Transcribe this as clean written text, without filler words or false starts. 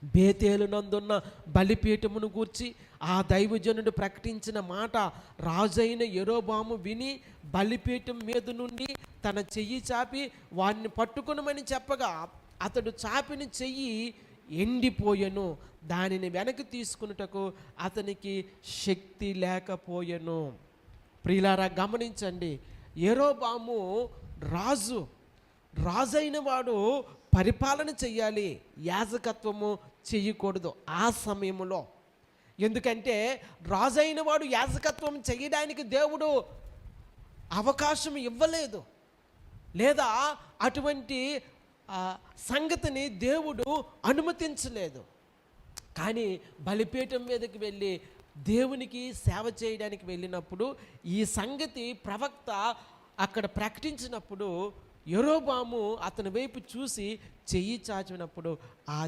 బేతేలు నందున్న బలిపీఠమును గూర్చి ఆ దైవజనుడు ప్రకటించిన మాట రాజైన యెరోబాము విని బలిపీఠం మీద నుండి తన చెయ్యి చాపి వాడిని పట్టుకొనమని చెప్పగా అతడు చాపిన చెయ్యి ఎండిపోయెను, దానిని వెనక్కి తీసుకున్నటకు అతనికి శక్తి లేకపోయెను. ప్రియులారా గమనించండి, యెరోబాము రాజైన వాడు పరిపాలన చెయ్యాలి, యాజకత్వము చెయ్యకూడదు ఆ సమయంలో. ఎందుకంటే రాజైన వాడు యాజకత్వం చేయడానికి దేవుడు అవకాశం ఇవ్వలేదు, లేదా అటువంటి సంగతిని దేవుడు అనుమతించలేదు. కానీ బలిపీఠం మీదకి వెళ్ళి దేవునికి సేవ చేయడానికి వెళ్ళినప్పుడు ఈ సంగతి ప్రవక్త అక్కడ ప్రకటించినప్పుడు యెరోబాము అతని వైపు చూసి చెయ్యి చాచినప్పుడు ఆ